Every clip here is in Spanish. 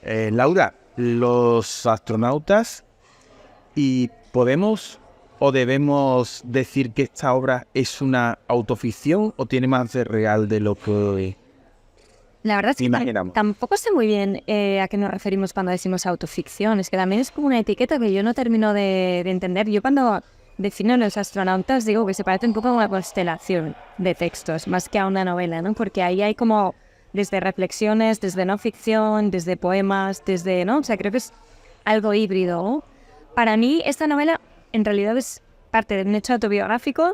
Laura, los astronautas, ¿y podemos o debemos decir que esta obra es una autoficción o tiene más de real de lo que La verdad es que imaginamos? tampoco sé muy bien a qué nos referimos cuando decimos autoficción. Es que también es como una etiqueta que yo no termino de entender. Yo cuando defino a los astronautas digo que se parece un poco a una constelación de textos, más que a una novela, ¿no? Porque ahí hay como desde reflexiones, desde no ficción, desde poemas, desde, ¿no? O sea, creo que es algo híbrido, ¿no? Para mí esta novela en realidad es parte de un hecho autobiográfico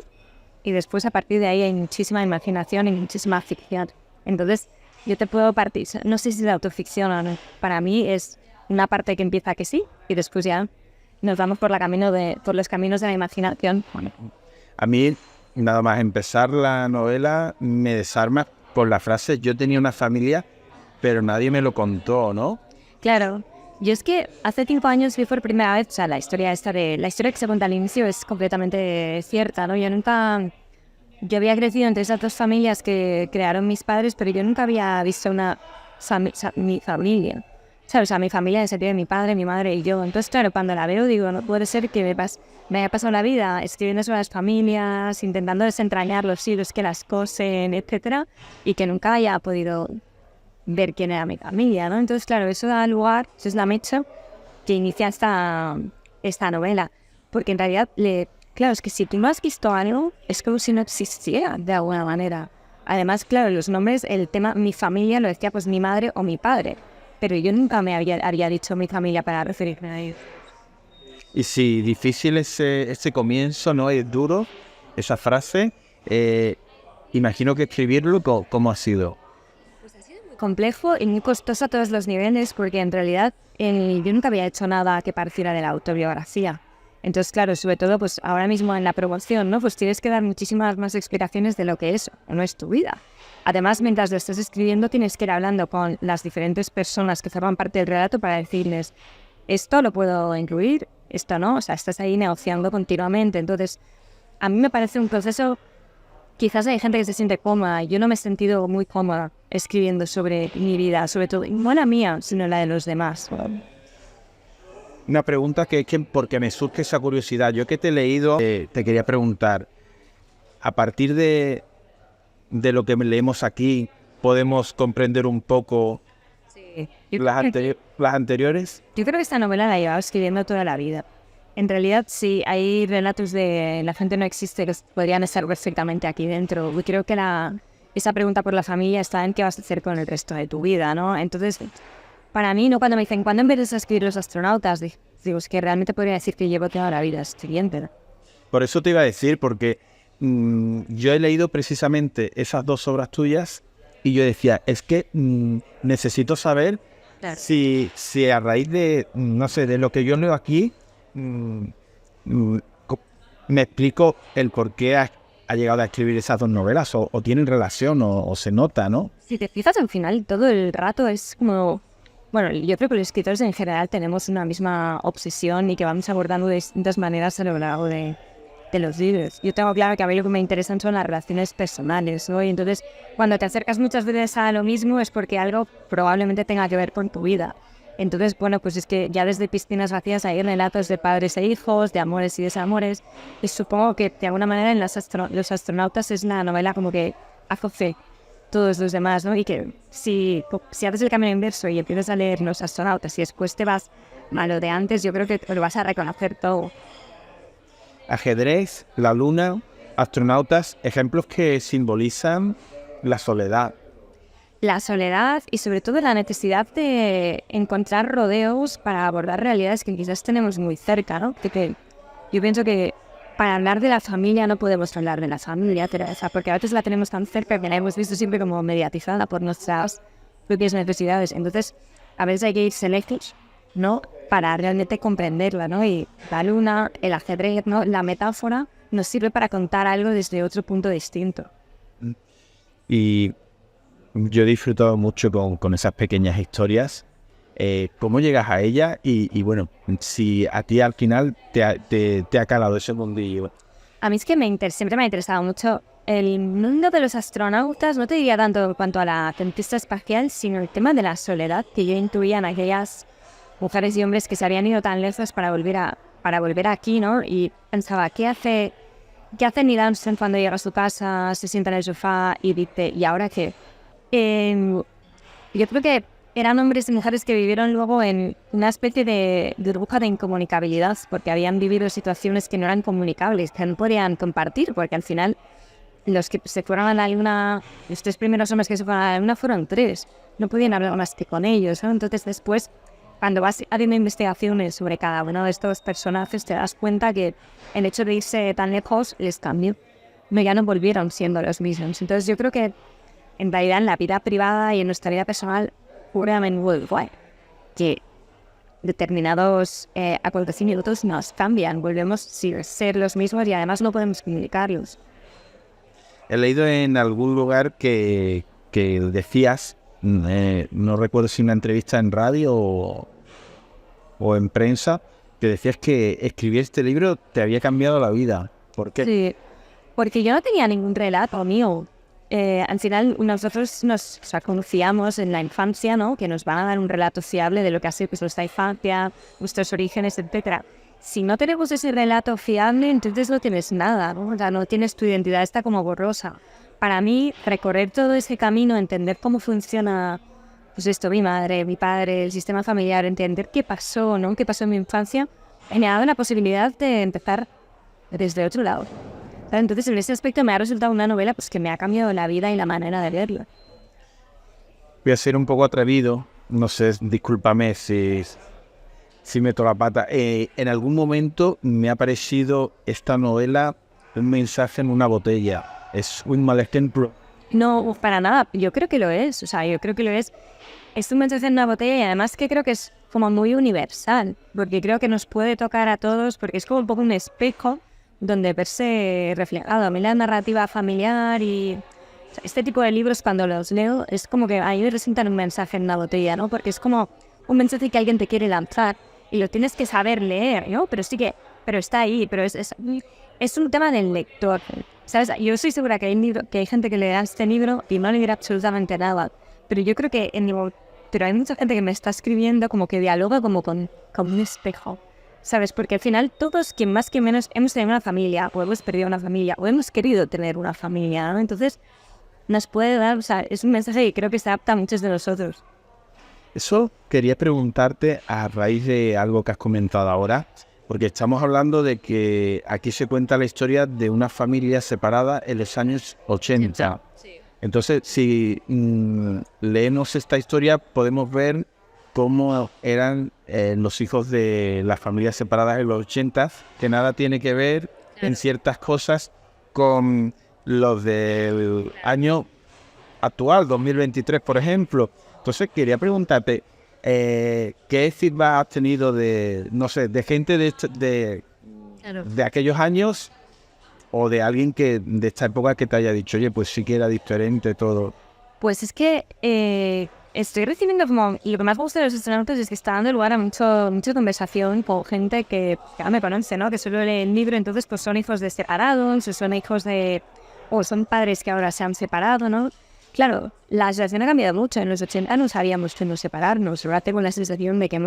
y después a partir de ahí hay muchísima imaginación y muchísima ficción. Entonces, yo te puedo partir, no sé si es autoficción o no. Para mí es una parte que empieza que sí y después ya nos vamos por los caminos de la imaginación. A mí, nada más empezar la novela, me desarma por la frase «yo tenía una familia, pero nadie me lo contó», ¿no? Claro, yo es que hace 5 años vi por primera vez, o sea, la historia que se cuenta al inicio es completamente cierta, ¿no? Yo había crecido entre esas dos familias que crearon mis padres, pero yo nunca había visto mi familia. ¿Sabes? O sea, mi familia en el sentido de mi padre, mi madre y yo. Entonces, claro, cuando la veo digo, no puede ser que me haya pasado la vida escribiendo sobre las familias, intentando desentrañar los hilos que las cosen, etcétera, y que nunca haya podido ver quién era mi familia, ¿no? Entonces, claro, eso da lugar, eso es la mecha que inicia esta novela. Porque en realidad, claro, es que si tú no has visto algo, es como si no existiera de alguna manera. Además, claro, los nombres, el tema mi familia lo decía pues mi madre o mi padre. Pero yo nunca me había dicho mi familia para referirme a ellos. Y si difícil ese comienzo, ¿no? Es duro, esa frase. Imagino que escribirlo, ¿cómo ha sido? Complejo y muy costoso a todos los niveles porque en realidad yo nunca había hecho nada que pareciera de la autobiografía. Entonces, claro, sobre todo pues ahora mismo en la promoción, ¿no? Pues tienes que dar muchísimas más explicaciones de lo que es o no es tu vida. Además, mientras lo estás escribiendo, tienes que ir hablando con las diferentes personas que forman parte del relato para decirles, esto lo puedo incluir, esto no. O sea, estás ahí negociando continuamente. Entonces, a mí me parece un proceso. Quizás hay gente que se siente cómoda. Yo no me he sentido muy cómoda escribiendo sobre mi vida, sobre todo, no la mía, sino la de los demás. Una pregunta porque me surge esa curiosidad. Yo que te he leído, te quería preguntar, a partir de lo que leemos aquí, ¿podemos comprender un poco Sí. las anteriores? Yo creo que esta novela la he llevado escribiendo toda la vida. En realidad, sí, hay relatos de La gente no existe que podrían estar perfectamente aquí dentro. Y creo que esa pregunta por la familia está en qué vas a hacer con el resto de tu vida, ¿no? Entonces, para mí, ¿no? Cuando me dicen, ¿cuándo empiezas a escribir Los astronautas? Digo, es que realmente podría decir que llevo toda la vida escribiendo. Por eso te iba a decir, porque yo he leído precisamente esas dos obras tuyas y yo decía, es que necesito saber Claro. si a raíz de, no sé, de lo que yo leo aquí, mm, mm, co- me explico el por qué ha llegado a escribir esas dos novelas, o tienen relación, o se nota, ¿no? Si te fijas al final, todo el rato es como. Bueno, yo creo que los escritores en general tenemos una misma obsesión y que vamos abordando de distintas maneras a lo largo de los libros. Yo tengo claro que a mí lo que me interesan son las relaciones personales, ¿no? Y entonces, cuando te acercas muchas veces a lo mismo es porque algo probablemente tenga que ver con tu vida. Entonces, bueno, pues es que ya desde Piscinas Vacías hay relatos de padres e hijos, de amores y desamores, y supongo que de alguna manera en Los astronautas es la novela como que acoge todos los demás, ¿no? Y que si haces el camino inverso y empiezas a leer Los astronautas y después te vas a lo de antes, yo creo que lo vas a reconocer todo. Ajedrez, la luna, astronautas, ejemplos que simbolizan la soledad. La soledad y sobre todo la necesidad de encontrar rodeos para abordar realidades que quizás tenemos muy cerca, ¿no? Que yo pienso que para hablar de la familia no podemos hablar de la familia, Teresa, porque a veces la tenemos tan cerca que la hemos visto siempre como mediatizada por nuestras propias necesidades. Entonces, a veces hay que irse lejos, ¿no? Para realmente comprenderla, ¿no? Y la luna, el ajedrez, ¿no? La metáfora nos sirve para contar algo desde otro punto distinto. Y yo he disfrutado mucho con esas pequeñas historias. ¿Cómo llegas a ella? Y bueno, si a ti al final te ha calado ese mundillo. A mí es que siempre me ha interesado mucho el mundo de los astronautas, no te diría tanto en cuanto a la conquista espacial, sino el tema de la soledad que yo intuía en aquellas mujeres y hombres que se habían ido tan lejos para volver aquí, ¿no? Y pensaba, ¿qué hace Neil Armstrong cuando llega a su casa, se sienta en el sofá y dice, ¿y ahora qué? Yo creo que eran hombres y mujeres que vivieron luego en una especie de burbuja de incomunicabilidad, porque habían vivido situaciones que no eran comunicables, que no podían compartir, porque al final los que se fueron a la luna, los 3 primeros hombres que se fueron a la luna fueron 3, no podían hablar más que con ellos, ¿no? Entonces después, cuando vas haciendo investigaciones sobre cada uno de estos personajes, te das cuenta que el hecho de irse tan lejos les cambió, ya no volvieron siendo los mismos. Entonces yo creo que en realidad en la vida privada y en nuestra vida personal ocurre a menudo igual, que determinados acontecimientos nos cambian, volvemos a ser los mismos y además no podemos comunicarlos. He leído en algún lugar que decías, no recuerdo si una entrevista en radio o en prensa, que decías que escribir este libro te había cambiado la vida. ¿Por qué? Sí, porque yo no tenía ningún relato mío. Al final nosotros nos conocíamos en la infancia, ¿no? Que nos van a dar un relato fiable de lo que ha sido pues, nuestra infancia, nuestros orígenes, etcétera. Si no tenemos ese relato fiable, entonces no tienes nada, ¿no? O sea, no tienes tu identidad, está como borrosa. Para mí, recorrer todo ese camino, entender cómo funciona, pues esto, mi madre, mi padre, el sistema familiar, entender qué pasó, ¿no? Qué pasó en mi infancia, me ha dado la posibilidad de empezar desde otro lado. Entonces, en ese aspecto me ha resultado una novela pues que me ha cambiado la vida y la manera de verla. Voy a ser un poco atrevido, no sé, discúlpame si meto la pata. En algún momento me ha parecido esta novela un mensaje en una botella. ¿Es un mal ejemplo? No, para nada. Yo creo que lo es. O sea, yo creo que lo es. Es un mensaje en una botella y además que creo que es como muy universal, porque creo que nos puede tocar a todos, porque es como un poco un espejo donde verse reflejado. A mí la narrativa familiar y o sea, este tipo de libros cuando los leo es como que a mí me presentan un mensaje en una botella, ¿no? Porque es como un mensaje que alguien te quiere lanzar y lo tienes que saber leer, ¿no? Pero está ahí, pero es un tema del lector, ¿sabes? Yo estoy segura que hay gente que lea este libro y no le dirá absolutamente nada, pero yo creo que pero hay mucha gente que me está escribiendo como que dialoga como con un espejo, ¿sabes? Porque al final todos, quien más que menos, hemos tenido una familia, o hemos perdido una familia, o hemos querido tener una familia, ¿no? Entonces, nos puede dar, o sea, es un mensaje que creo que se adapta a muchos de nosotros. Eso quería preguntarte a raíz de algo que has comentado ahora, porque estamos hablando de que aquí se cuenta la historia de una familia separada en los años 80. Sí. Entonces, si leemos esta historia, podemos ver cómo eran los hijos de las familias separadas en los 80, que nada tiene que ver en ciertas cosas con los del año actual, 2023, por ejemplo. Entonces, quería preguntarte, ¿qué feedback has tenido de, no sé, de gente de aquellos años o de alguien que de esta época que te haya dicho, oye, pues sí que era diferente todo? Pues es que estoy recibiendo como... Y lo que más me gusta de los astronautas es que está dando lugar a mucha conversación con gente que ya me conoce, ¿no? Que solo lee el libro, entonces pues son hijos de separados, o son hijos de... o son padres que ahora se han separado, ¿no? Claro, la situación ha cambiado mucho. En los 80 no sabíamos que nos separarnos. Ahora tengo la sensación de que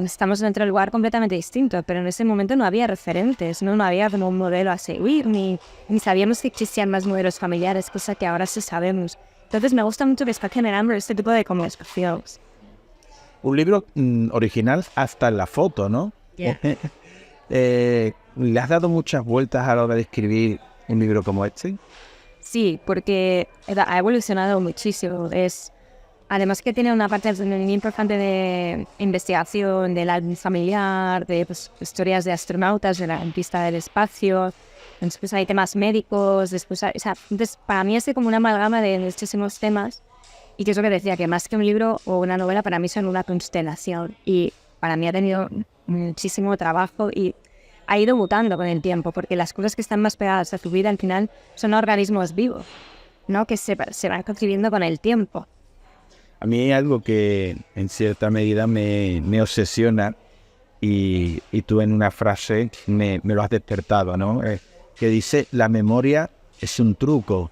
estamos en otro lugar completamente distinto, pero en ese momento no había referentes, no había como un modelo a seguir, ni sabíamos que existían más modelos familiares, cosa que ahora sí sabemos. Entonces me gusta mucho que está generando este tipo de conversaciones. Un libro original hasta en la foto, ¿no? Yeah. ¿Le has dado muchas vueltas a la hora de escribir un libro como este? Sí, porque ha evolucionado muchísimo. Además que tiene una parte muy importante de investigación del álbum familiar, de pues, historias de astronautas, de la conquista del espacio. Después hay temas médicos, entonces para mí es como una amalgama de muchísimos temas. Y que es lo que decía, que más que un libro o una novela, para mí son una constelación. Y para mí ha tenido muchísimo trabajo y ha ido mutando con el tiempo, porque las cosas que están más pegadas a tu vida al final son organismos vivos, ¿no? Que se van construyendo con el tiempo. A mí hay algo que en cierta medida me obsesiona y tú en una frase me lo has despertado, ¿no? Que dice, la memoria es un truco.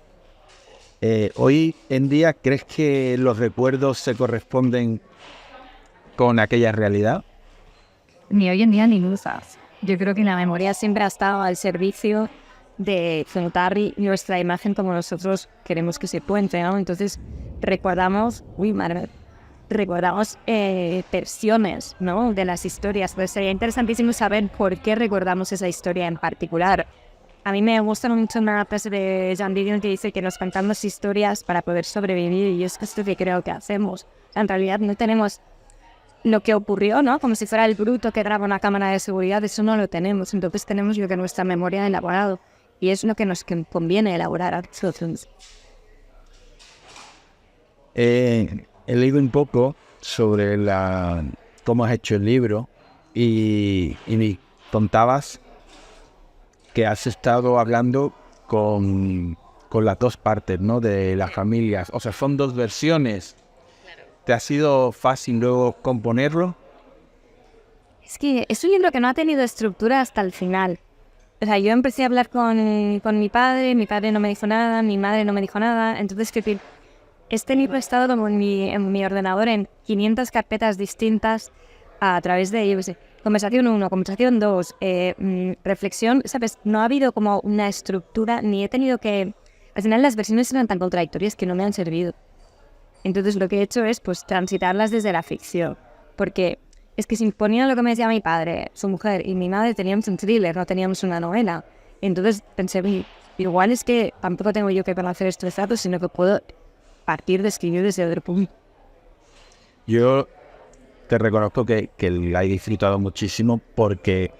Hoy en día, ¿crees que los recuerdos se corresponden con aquella realidad? Ni hoy en día ni nunca. Yo creo que la memoria siempre ha estado al servicio de contar nuestra imagen como nosotros queremos que se cuente, ¿no? Entonces recordamos, versiones, ¿no?, de las historias. Pues sería interesantísimo saber por qué recordamos esa historia en particular. A mí me gusta mucho una frase de Jean Didion que dice que nos contamos historias para poder sobrevivir, y es esto que creo que hacemos. O sea, en realidad no tenemos lo que ocurrió, ¿no?, como si fuera el bruto que graba una cámara de seguridad. Eso no lo tenemos. Entonces tenemos lo que nuestra memoria ha elaborado, y es lo que nos conviene elaborar a nosotros. He leído un poco sobre cómo has hecho el libro y me contabas que has estado hablando con las dos partes, ¿no?, de las familias. O sea, son dos versiones. ¿Te ha sido fácil luego componerlo? Es que es un libro que no ha tenido estructura hasta el final. O sea, yo empecé a hablar con mi padre no me dijo nada, mi madre no me dijo nada. Entonces, que este libro ha estado como en mi ordenador en 500 carpetas distintas a través de, yo qué sé, conversación 1, conversación 2, reflexión, ¿sabes? No ha habido como una estructura, ni he tenido que... Al final las versiones eran tan contradictorias que no me han servido. Entonces lo que he hecho es pues transitarlas desde la ficción, porque es que si ponía lo que me decía mi padre, su mujer y mi madre, teníamos un thriller, no teníamos una novela. Entonces pensé, igual es que tampoco tengo yo que conocer estos datos, sino que puedo partir de escribir desde otro punto. Yo te reconozco que la he disfrutado muchísimo porque,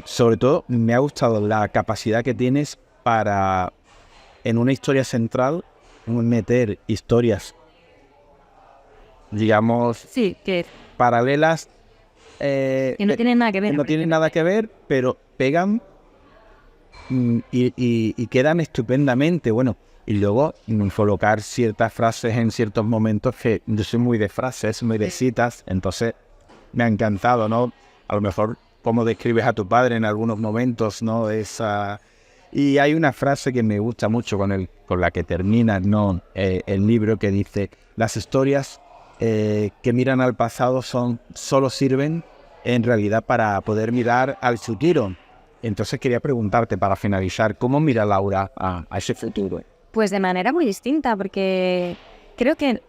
sobre todo, me ha gustado la capacidad que tienes para, en una historia central, meter historias, digamos, Sí, que paralelas, no tienen nada que ver. no tienen nada que ver, pero pegan y quedan estupendamente. Bueno, y luego colocar ciertas frases en ciertos momentos, que yo soy muy de frases, muy de citas, entonces me ha encantado, ¿no? A lo mejor cómo describes a tu padre en algunos momentos, ¿no? Y hay una frase que me gusta mucho con la que termina, ¿no?, el libro, que dice: las historias que miran al pasado solo sirven en realidad para poder mirar al futuro. Entonces quería preguntarte, para finalizar, ¿cómo mira Laura a ese futuro? Pues de manera muy distinta, porque creo que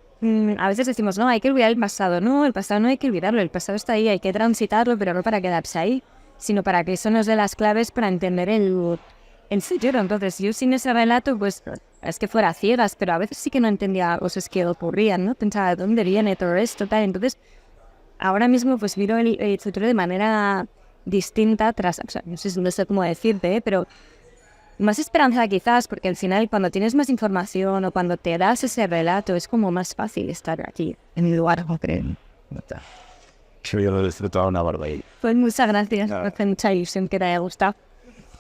a veces decimos, no, hay que olvidar el pasado. No, el pasado no hay que olvidarlo, el pasado está ahí, hay que transitarlo, pero no para quedarse ahí, sino para que eso nos dé las claves para entender el futuro. Entonces yo sin ese relato, pues es que fuera ciegas, pero a veces sí que no entendía cosas que ocurrían, ¿no? Pensaba, ¿de dónde viene todo esto? Tal. Entonces ahora mismo pues miro el futuro de manera distinta, o sea, no sé cómo decirte, pero más esperanza quizás, porque al final cuando tienes más información o cuando te das ese relato es como más fácil estar aquí en el lugar, no creo. Yo lo he disfrutado una barbaridad. Pues muchas gracias, me hace mucha ilusión que te haya gustado.